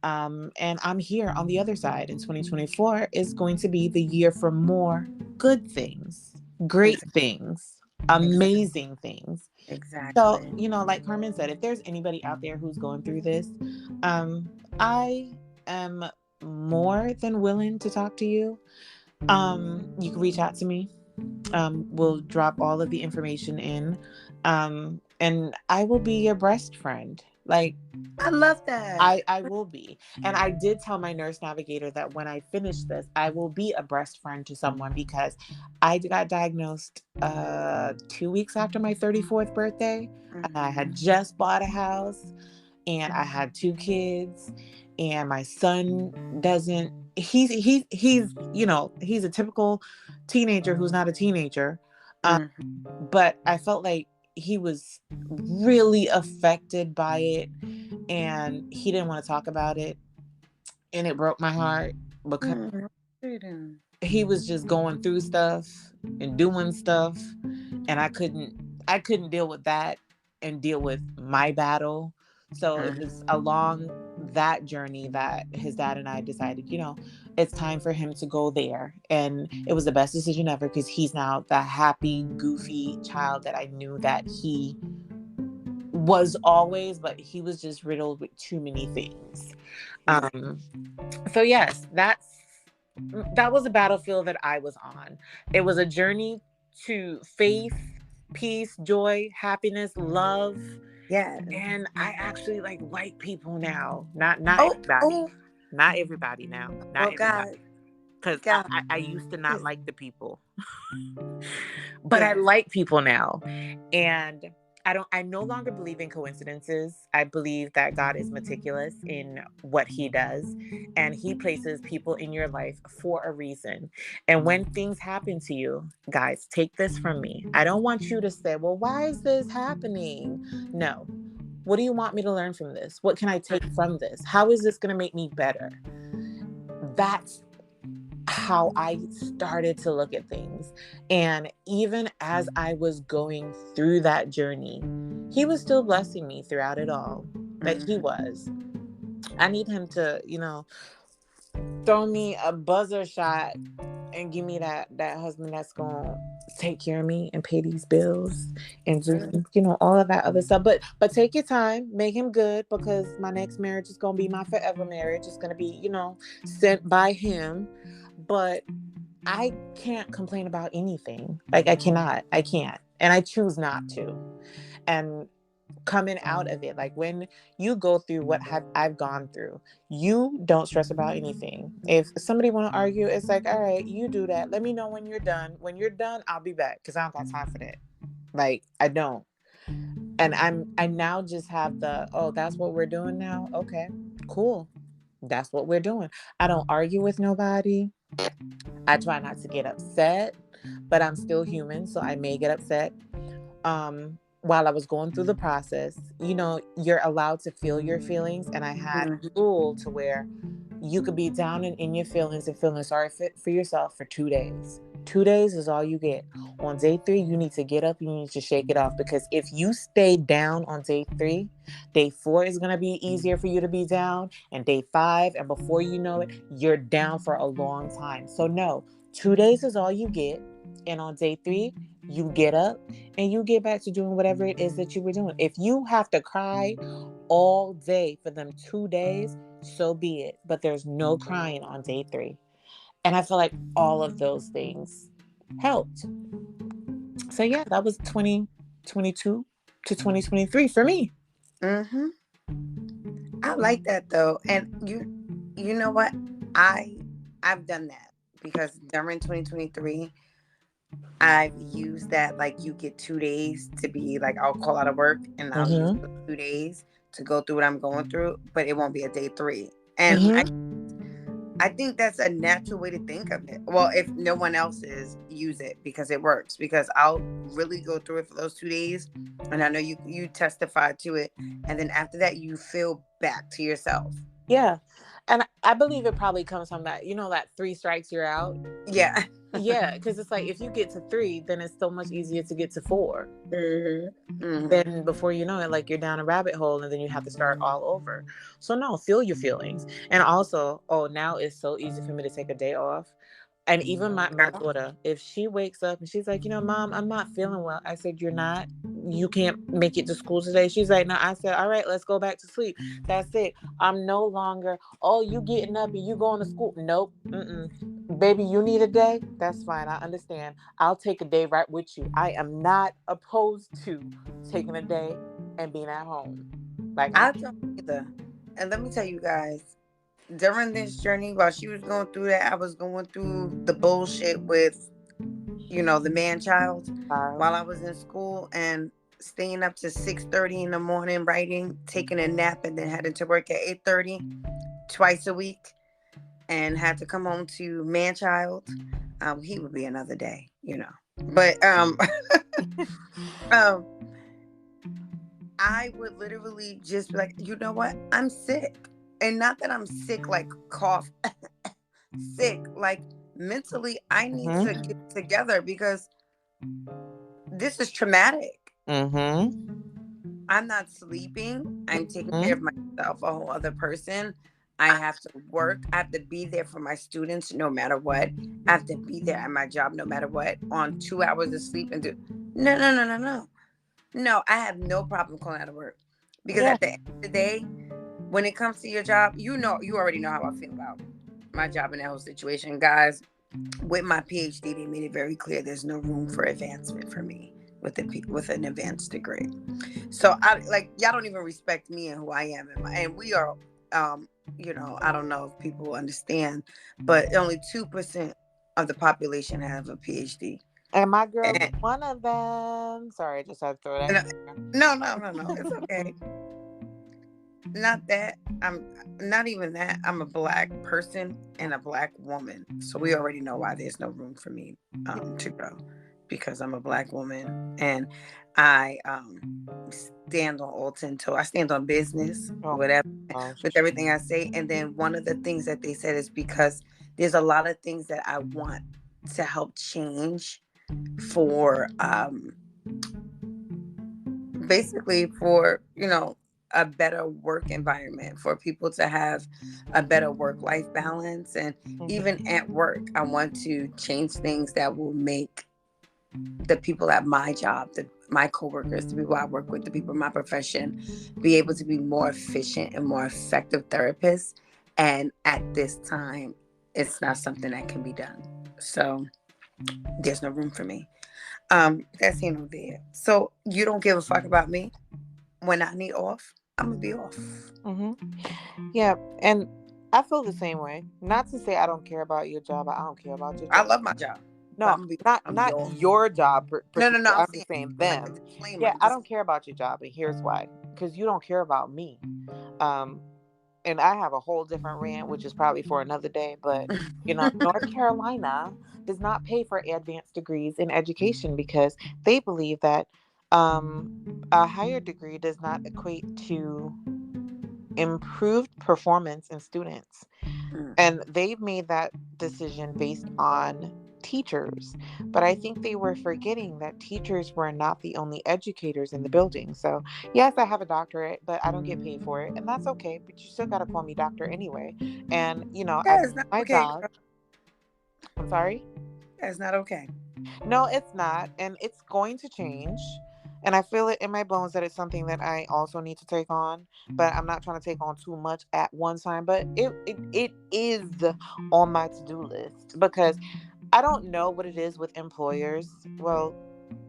And I'm here on the other side. And 2024 is going to be the year for more good things, great Exactly. things, Exactly. amazing things. So, Exactly. like Carmen said, if there's anybody out there who's going through this, I am more than willing to talk to you. You can reach out to me. We'll drop all of the information in. And I will be your breast friend. Like, I love that. I will be. And I did tell my nurse navigator that when I finish this, I will be a breast friend to someone because I got diagnosed 2 weeks after my 34th birthday. I had Mm-hmm. just bought a house and I had 2 kids, and my son doesn't he's a typical teenager who's not a teenager. um, Mm-hmm. but I felt like he was really affected by it, and he didn't want to talk about it, and it broke my heart because Mm-hmm. he was just going through stuff and doing stuff, and I couldn't deal with that and deal with my battle. So it was along that journey that his dad and I decided, it's time for him to go there. And it was the best decision ever because he's now the happy, goofy child that I knew that he was always, but he was just riddled with too many things. Yeah. Um, so yes, that was a battlefield that I was on. It was a journey to faith, peace, joy, happiness, love, Yeah. and I actually like people now. Not Oh, everybody, oh, not everybody now, not oh, God, everybody. Because I, God. I I used to not Yes. like the people, but I Yes. like people now, and I no longer believe in coincidences. I believe that God is meticulous in what he does, and he places people in your life for a reason. And when things happen to you, guys, take this from me. I don't want you to say, well, why is this happening? No. What do you want me to learn from this? What can I take from this? How is this going to make me better? That's how I started to look at things. And even as I was going through that journey, he was still blessing me throughout it all. Like he Mhm. was. I need him to, throw me a buzzer shot and give me that husband that's gonna take care of me and pay these bills and do all of that other stuff. But take your time, make him good, because my next marriage is gonna be my forever marriage. It's gonna be sent by him. But I can't complain about anything. Like I can't, and I choose not to. And coming out of it, like when you go through what have I've gone through, you don't stress about anything. If somebody want to argue, it's like, all right, you do that, let me know when you're done. When you're done, I'll be back, because I don't got time for that. Like I don't. And I now just have the, oh, that's what we're doing now, okay, cool, that's what we're doing. I don't argue with nobody. I try not to get upset, but I'm still human, so I may get upset. While I was going through the process, you're allowed to feel your feelings. And I had Mhm. a rule to where you could be down in your feelings and feeling sorry for yourself for 2 days. 2 days is all you get. On day three, you need to get up, you need to shake it off. Because if you stay down on day three, day four is going to be easier for you to be down, and day five. And before you know it, you're down for a long time. So, no, 2 days is all you get. And on day three, you get up and you get back to doing whatever it is that you were doing. If you have to cry all day for them 2 days, so be it. But there's no crying on day three. And I feel like all of those things helped. So yeah, that was 2022 to 2023 for me. Mhm. I like that though. And you know what? I I've done that because during 2023 I've used that, like, you get 2 days to be like, I'll call out of work and I'll use Mm-hmm. the 2 days to go through what I'm going through, but it won't be a day three. And Mm-hmm. I think that's a natural way to think of it. Well, if no one else is, use it because it works. Because I'll really go through it for those 2 days, and I know you testified to it, and then after that, you feel back to yourself. Yeah. And I believe it probably comes from that, that three strikes you're out. Yeah. Yeah, because it's like if you get to three, then it's so much easier to get to four. Hmm. Hmm. Then before you know it, like you're down a rabbit hole and then you have to start all over. So no, feel your feelings. And also, oh, now it's so easy for me to take a day off. And even my Girl, daughter, if she wakes up and she's like, Mom, I'm not feeling well. I said, you're not? You can't make it to school today? She's like, no. I said, all right, let's go back to sleep. That's it. I'm no longer, oh, you getting up and you going to school. Nope. Mm-mm. Baby, you need a day? That's fine. I understand. I'll take a day right with you. I am not opposed to taking a day and being at home. Like, I don't either. And let me tell you guys, during this journey, while she was going through that, I was going through the bullshit with, the man child child. while I was in school and staying up to 6:30 in the morning writing, taking a nap, and then heading to work at 8:30 twice a week, and had to come home to man child. He would be another day. But um I would literally just be like, you know what? I'm sick. And not that I'm sick like cough, sick, like mentally I need to Mm-hmm. get together because this is traumatic. Mm-hmm. I'm not sleeping. I'm taking care of Mm-hmm. myself, a whole other person. I have to work. I have to be there for my students no matter what. I have to be there at my job no matter what, on 2 hours of sleep and do. No, no, no, no, no. No, I have no problem calling out of work. Because Yeah. at the end of the day, when it comes to your job, you already know how I feel about my job in that whole situation. Guys, with my PhD, they made it very clear there's no room for advancement for me with an advanced degree. So I like y'all don't even respect me and who I am, and we are, I don't know if people understand, but only 2% of the population have a PhD. And my girl is And one of them. Sorry, I just had to throw that and, in there. no, no, no, no, it's okay. Not that I'm not even that. I'm a black person and a black woman, so we already know why there's no room for me to grow, because I'm a black woman and I stand on all 10 toes. I stand on business, Oh whatever, gosh. with everything I say. And then one of the things that they said is because there's a lot of things that I want to help change for basically for, a better work environment, for people to have a better work life balance. And even Mm-hmm. at work, I want to change things that will make the people at my job, my coworkers, the people I work with, the people in my profession, be able to be more efficient and more effective therapists. And at this time, it's not something that can be done. So there's no room for me. That's here nor there. So you don't give a fuck about me when I need off. I'm gonna be off. Mm-hmm. Yeah, and I feel the same way. Not to say I don't care about your job. I don't care about your I job. love my job, but No, I'm gonna be not off. your job No, no, no. particular. I'm I'm saying just saying like a them. disclaimer. Yeah, I Just don't care about your job, and here's why: because you don't care about me. Um, and I have a whole different rant, which is probably for another day. But North Carolina does not pay for advanced degrees in education because they believe that a higher degree does not equate to improved performance in students. Mm. And they've made that decision based on teachers. But I think they were forgetting that teachers were not the only educators in the building. So, yes, I have a doctorate, but I don't get paid for it. And that's okay. But you still got to call me doctor anyway. And, I That do is not my okay, job. girl. I'm sorry. That's not okay. No, it's not. And it's going to change. And I feel it in my bones that it's something that I also need to take on. But I'm not trying to take on too much at one time. But it is on my to do list because I don't know what it is with employers. Well,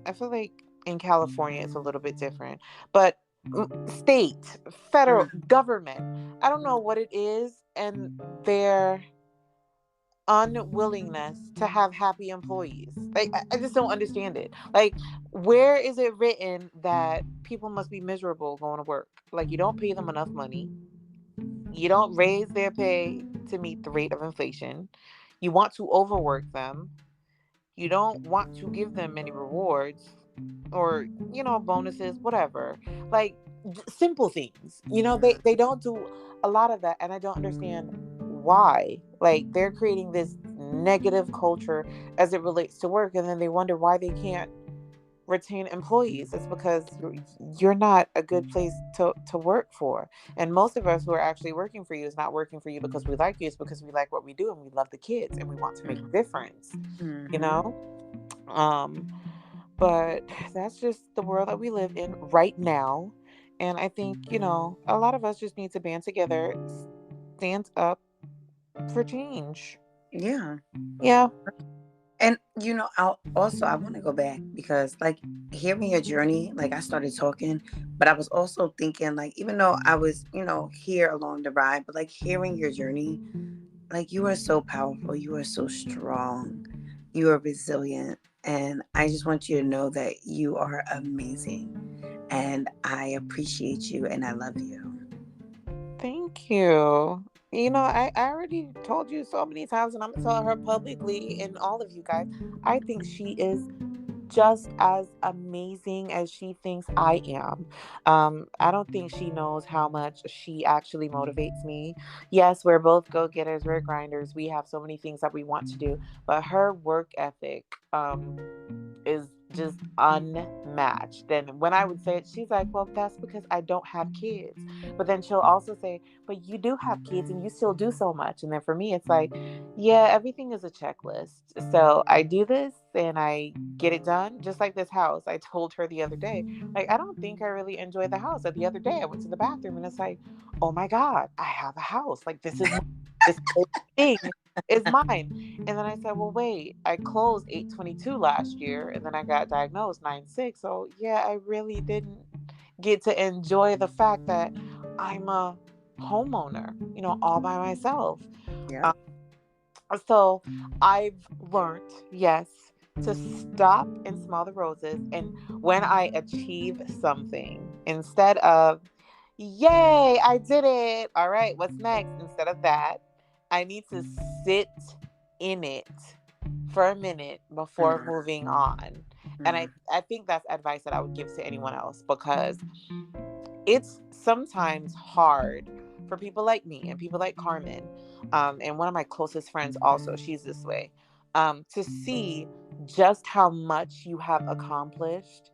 I feel like in California it's a little bit different. But state, federal, Mm. government, I don't know what it is. And they're unwillingness to have happy employees. Like I just don't understand it. Like where is it written that people must be miserable going to work? Like you don't pay them enough money. You don't raise their pay to meet the rate of inflation. You want to overwork them. You don't want to give them many rewards or bonuses, whatever. Like simple things. They don't do a lot of that, and I don't understand why. Like they're creating this negative culture as it relates to work, and then they wonder why they can't retain employees. It's because you're not a good place to work for. And most of us who are actually working for you is not working for you because we like you. It's because we like what we do and we love the kids and we want to make a difference, you Mm-hmm. know? Um, but that's just the world that we live in right now. And I think, a lot of us just need to band together, stand up for change. Yeah. Yeah. And I want to go back because like hearing your journey, like I started talking, but I was also thinking like even though I was, here along the ride, but like hearing your journey, like you are so powerful, you are so strong, you are resilient, and I just want you to know that you are amazing and I appreciate you and I love you. Thank you. I already told you so many times, and I'm going to tell her publicly and all of you guys. I think she is just as amazing as she thinks I am. I don't think she knows how much she actually motivates me. Yes, we're both go getters, we're grinders. We have so many things that we want to do, but her work ethic, is just unmatched. And when I would say it, she's like, well, that's because I don't have kids. But then she'll also say, but you do have kids and you still do so much. And then for me, it's like, yeah, everything is a checklist. So I do this and I get it done. Just like this house. I told her the other day, like, I don't think I really enjoy the house. Or the other day, I went to the bathroom and it's like, oh my God, I have a house. Like, this whole thing is mine. And then I said, well, wait, I closed 8/22 last year and then I got diagnosed 9/6. So yeah, I really didn't get to enjoy the fact that I'm a homeowner, all by myself. Yep. Um, so I've learned, yes, to stop and smell the roses. And when I achieve something, instead of, yay, I did it. All right, what's next? Instead of that, I need to sit in it for a minute before Mm-hmm. moving on. And I think that's advice that I would give to anyone else because it's sometimes hard for people like me and people like Carmen, and one of my closest friends also, she's this way, to see just how much you have accomplished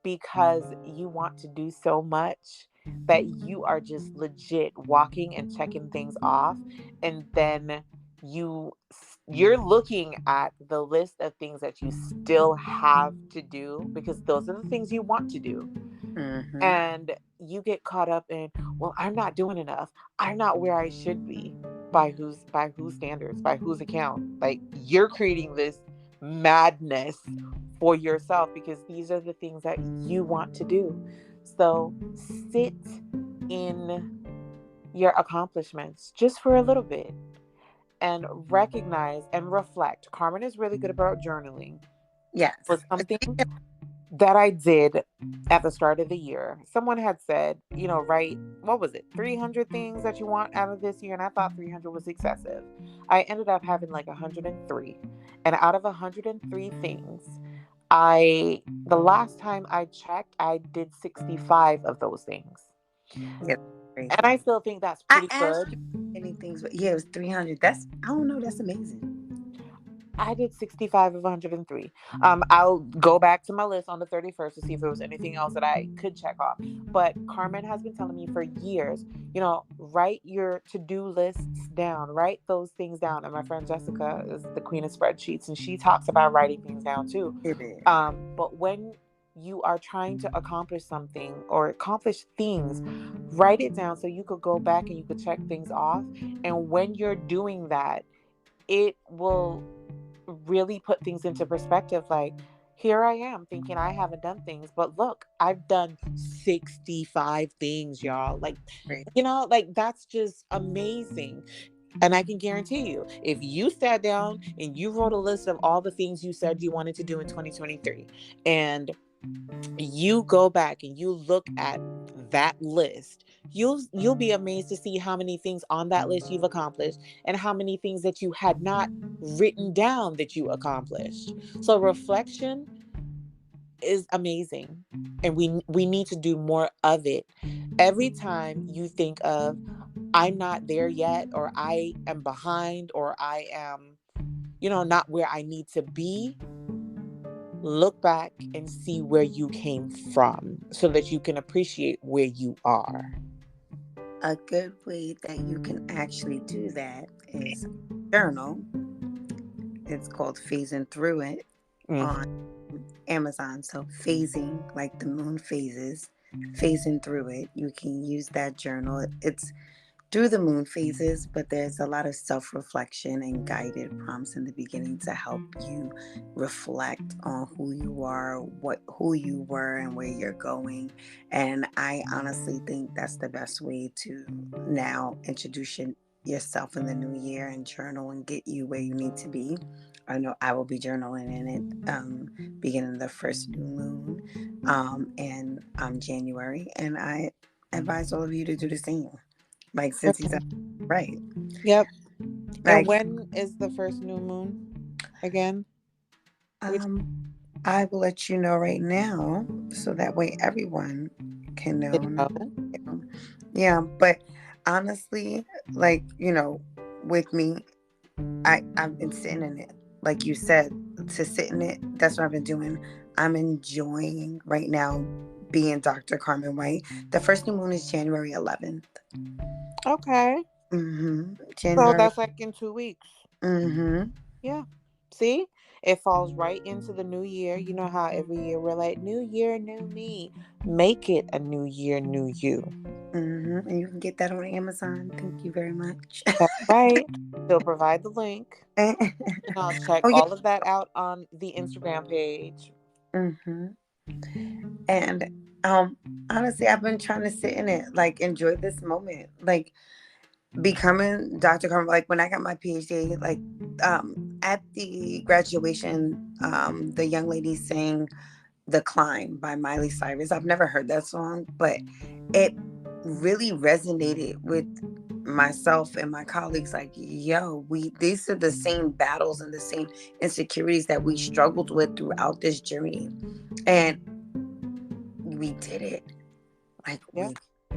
because you want to do so much that you are just legit walking and checking things off, and then you you're looking at the list of things that you still have to do because those are the things you want to do, Mm-hmm. and you get caught up in, well, I'm not doing enough, I'm not where I should be. By whose standards, by whose account? Like, you're creating this madness for yourself because these are the things that you want to do. So sit in your accomplishments just for a little bit and recognize and reflect. Carmen is really good about journaling. Yes. Was something that I did at the start of the year. Someone had said, write, what was it, 300 things that you want out of this year? And I thought 300 was excessive. I ended up having like 103. And out of 103 things, the last time I checked, I did 65 of those things. Yeah, And crazy. I still think that's I pretty asked good. you many things, but yeah, it was 300. That's, I don't know. That's amazing. I did 65 of 103. I'll go back to my list on the 31st to see if there was anything else that I could check off. But Carmen has been telling me for years, write your to-do lists down, write those things down. And my friend Jessica is the queen of spreadsheets, and she talks about writing things down too. Period. But when you are trying to accomplish something or accomplish things, write it down so you could go back and you could check things off. And when you're doing that, it will really put things into perspective. Like, here I am thinking I haven't done things, but look, I've done 65 things, y'all. Like, Right. like, that's just amazing. And I can guarantee you, if you sat down and you wrote a list of all the things you said you wanted to do in 2023, and you go back and you look at that list, you'll be amazed to see how many things on that list you've accomplished and how many things that you had not written down that you accomplished. So reflection is amazing, and we need to do more of it. Every time you think of, I'm not there yet, or I am behind, or I am, not where I need to be, look back and see where you came from so that you can appreciate where you are. A good way that you can actually do that is journal. It's called Phasing Through It on Mm. Amazon. So phasing, like the moon phases, phasing through it. You can use that journal. It's through the moon phases, but there's a lot of self reflection and guided prompts in the beginning to help you reflect on who you are, who you were, and where you're going. And I honestly think that's the best way to now introduce yourself in the new year and journal and get you where you need to be. I know I will be journaling in it beginning the first new moon in January, and I advise all of you to do the same. Like since he's Okay. right. Yep. And Like when is the first new moon again? We um I will let you know right now so that way everyone can know. didn't Not know. you know. Yeah, but honestly, like, with me, I've been sitting in it. Like you said, to sit in it, that's what I've been doing. I'm enjoying right now being Dr. Carmen White. The first new moon is January 11th. Okay. So January. that's like in 2 weeks. Mm-hmm. Yeah. See? It falls right into the new year. You know how every year we're like, new year, new me. Make it a new year, new you. Mm-hmm. And you can get that on Amazon. Thank you very much. That's right. They'll provide the link. And I'll check Oh yeah. all of that out on the Instagram page. Mm-hmm. And honestly, I've been trying to sit in it, like enjoy this moment, like becoming Dr. Carmen. Like when I got my PhD, like at the graduation, the young lady sang "The Climb" by Miley Cyrus. I've never heard that song, but it really resonated with myself and my colleagues. Like, yo, we these are the same battles and the same insecurities that we struggled with throughout this journey, and we did it. Like Yeah.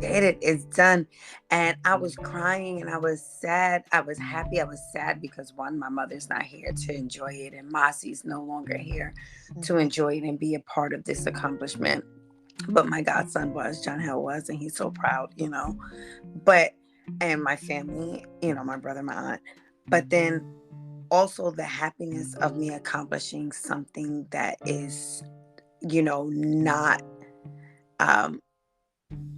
It's done. And I was crying and I was sad. I was happy. I was sad because one, my mother's not here to enjoy it, and Masi's no longer here to Mhm. enjoy it and be a part of this accomplishment. But my godson was, John Hill was, and he's so proud, But, and my family, my brother, my aunt. But then also the happiness of me accomplishing something that is, not um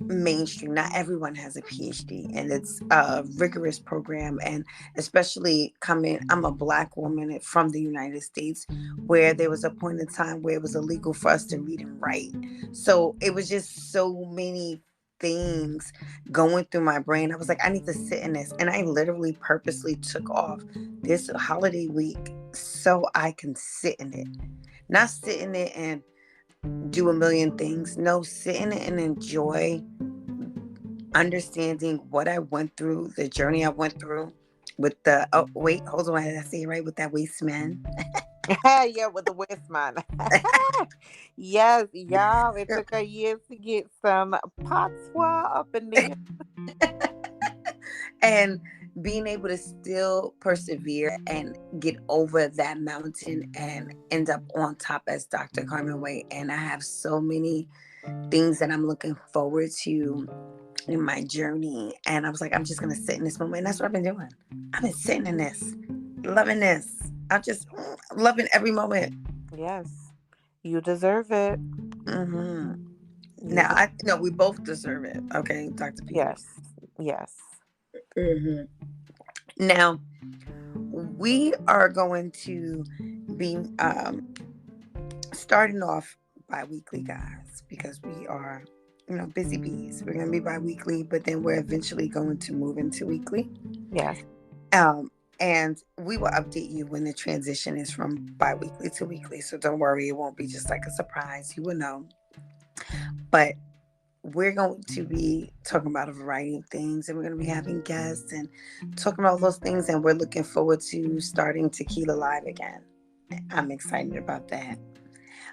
mainstream. Not everyone has a PhD, and it's a rigorous program. And especially coming, I'm a Black woman from the United States, where there was a point in time where it was illegal for us to read and write. So it was just so many things going through my brain. I was like, I need to sit in this. And I literally purposely took off this holiday week so I can sit in it. Not sit in it and do a million things. No, sit in it and enjoy understanding what I went through, the journey I went through with the, oh, wait, hold on. Did I say it right? With that waste man? Yeah, with the waist man. Yes, y'all. It took a year to get some patois up in there. And being able to still persevere and get over that mountain and end up on top as Dr. Carmen Way. And I have so many things that I'm looking forward to in my journey. And I was like, I'm just going to sit in this moment. And that's what I've been doing. I've been sitting in this, loving this. I'm just loving every moment. Yes, you deserve it. Hmm. You Now, de- I know we both deserve it. Okay, Dr. P. yes, yes, Hmm. Now, we are going to be starting off bi-weekly, guys, because we are, busy bees. We're going to be bi-weekly, but then we're eventually going to move into weekly. yes. Um, and we will update you when the transition is from bi-weekly to weekly. So don't worry, it won't be just like a surprise. You will know. But we're going to be talking about a variety of things, and we're going to be having guests and talking about those things. And we're looking forward to starting Tequila Live again. I'm excited about that.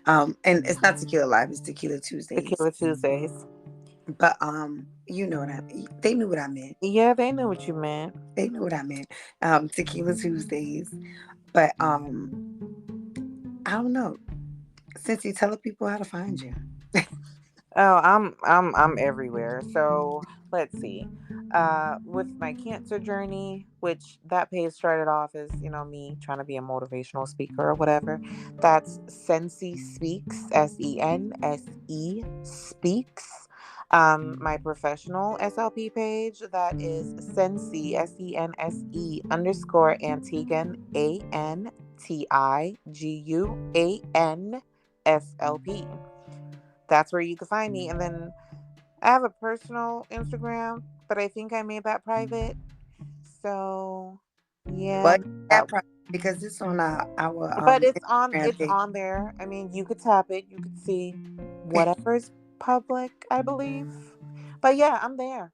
And it's not Tequila Live, it's Tequila Tuesdays. Tequila Tuesdays. But you know they knew what I meant. Yeah, they knew what you meant. They knew what I meant. Tequila Tuesdays. But I don't know. Since you telling people how to find you. Oh, I'm everywhere. So let's see. With my cancer journey, which that page started off as, me trying to be a motivational speaker or whatever. That's Sensi Speaks, SENSE Speaks. My professional SLP page, that is Sensi, SENSE _Antiguan, ANTIGUANSLP. That's where you can find me. And then I have a personal Instagram, but I think I made that private. So yeah, But that probably because it's on our but it's on Instagram it's page. on there. I mean, you could tap it, you could see whatever is public, I believe. But yeah, I'm there.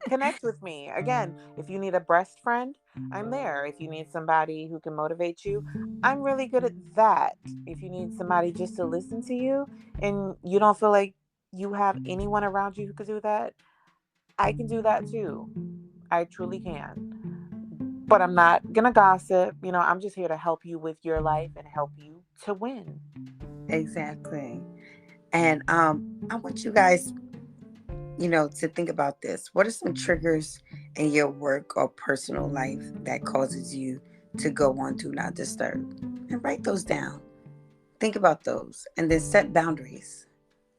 Connect with me. Again, if you need a breast friend, I'm there. If you need somebody who can motivate you, I'm really good at that. If you need somebody just to listen to you and you don't feel like you have anyone around you who could do that, I can do that too. I truly can. But I'm not going to gossip. I'm just here to help you with your life and help you to win. Exactly. And I want you guys, to think about this. What are some triggers in your work or personal life that causes you to go on Do Not Disturb? And write those down. Think about those and then set boundaries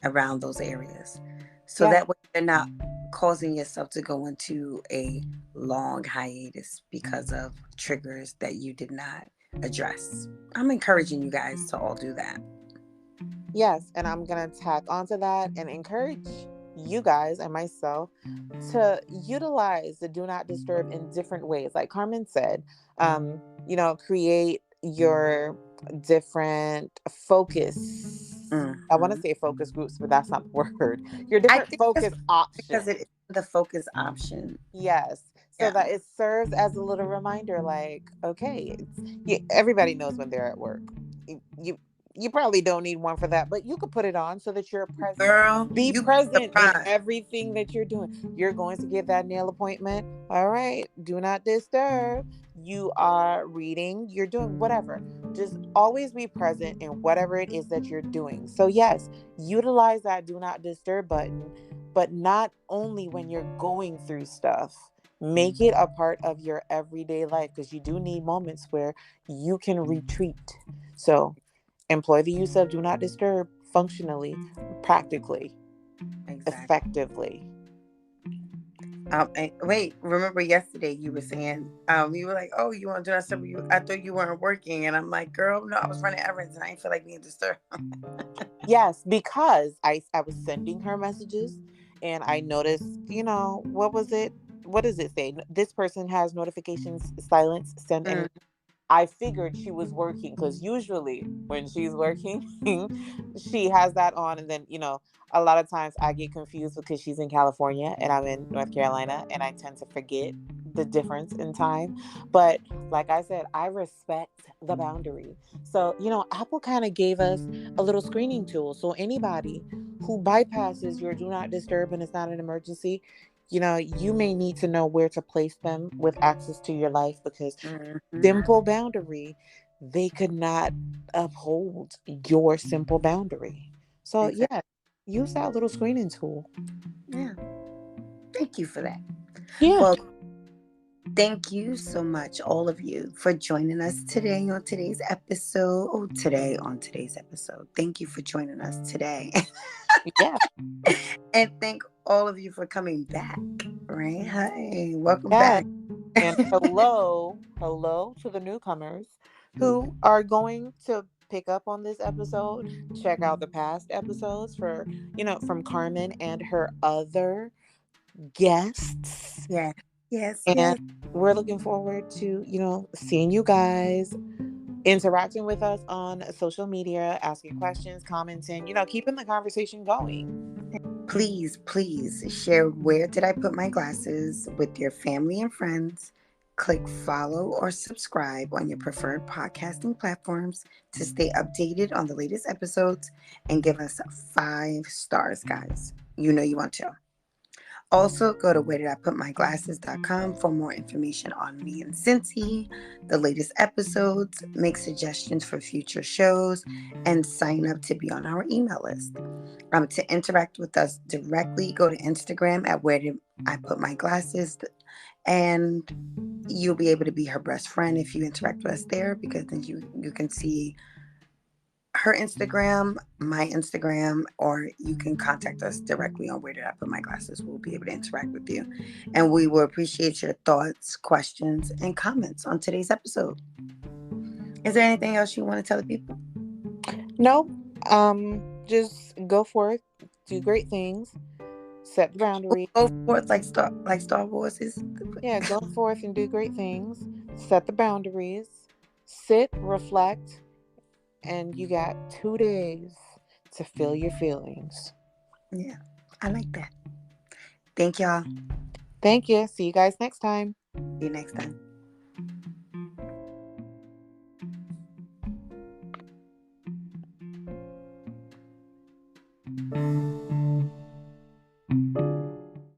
around those areas. So Yeah. that way you're not causing yourself to go into a long hiatus because of triggers that you did not address. I'm encouraging you guys to all do that. Yes, and I'm going to tack onto that and encourage you guys and myself to utilize the do not disturb in different ways. Like Carmen said, create your different focus. I want to Hmm. say focus groups, but that's not the word. Your I different think that's focus because options. it is the focus option. Yes. So Yeah, that it serves as a little reminder like, okay, everybody knows when they're at work. You you probably don't need one for that, but you could put it on so that you're present. Girl, Be you be present in surprised. everything that you're doing. You're going to get that nail appointment. All right. Do not disturb. You are reading. You're doing whatever. Just always be present in whatever it is that you're doing. So, yes, utilize that do not disturb button, but not only when you're going through stuff. Make it a part of your everyday life because you do need moments where you can retreat. So, employ the use of do not disturb functionally, practically, Exactly. effectively. And wait, remember yesterday you were saying, you were like, oh, you want to do that stuff? I thought you weren't working. And I'm like, girl, no, I was running errands and I didn't feel like being disturbed. Yes, because I was sending her messages and I noticed, what was it? What does it say? This person has notifications silence, send any. Mm, I figured she was working because usually when she's working, she has that on. And then, a lot of times I get confused because she's in California and I'm in North Carolina and I tend to forget the difference in time. But like I said, I respect the boundary. So, Apple kind of gave us a little screening tool. So anybody who bypasses your do not disturb and it's not an emergency, you may need to know where to place them with access to your life because mm-hmm. simple boundary, they could not uphold your simple boundary. So, Exactly. yeah, use that little screening tool. Yeah. Thank you for that. Yeah. Well, thank you so much, all of you, for joining us today on today's episode. Oh, today on today's episode. Thank you for joining us today. Yeah. And thank all of you for coming back. Right? Hi, welcome Yes. back. And hello to the newcomers who are going to pick up on this episode. Check out the past episodes from Carmen and her other guests. Yeah. Yes, And yes. we're looking forward to, seeing you guys, interacting with us on social media, asking questions, commenting, keeping the conversation going. Please, please share where did I put my glasses with your family and friends. Click follow or subscribe on your preferred podcasting platforms to stay updated on the latest episodes and give us 5 stars, guys. You know you want to. Also, go to where did I put my glasses.com for more information on me and Cincy, the latest episodes, make suggestions for future shows, and sign up to be on our email list. To interact with us directly, go to Instagram at where did I put my glasses, and you'll be able to be her best friend if you interact with us there because then you can see her Instagram, my Instagram, or you can contact us directly on where did I put my glasses. We'll be able to interact with you. And we will appreciate your thoughts, questions, and comments on today's episode. Is there anything else you want to tell the people? No, just go forth, do great things, set the boundary. Go forth like Star Wars is. Yeah, go forth and do great things, set the boundaries, sit, reflect, and you got 2 days to feel your feelings. Yeah, I like that. Thank y'all. Thank you. See you guys next time. See you next time.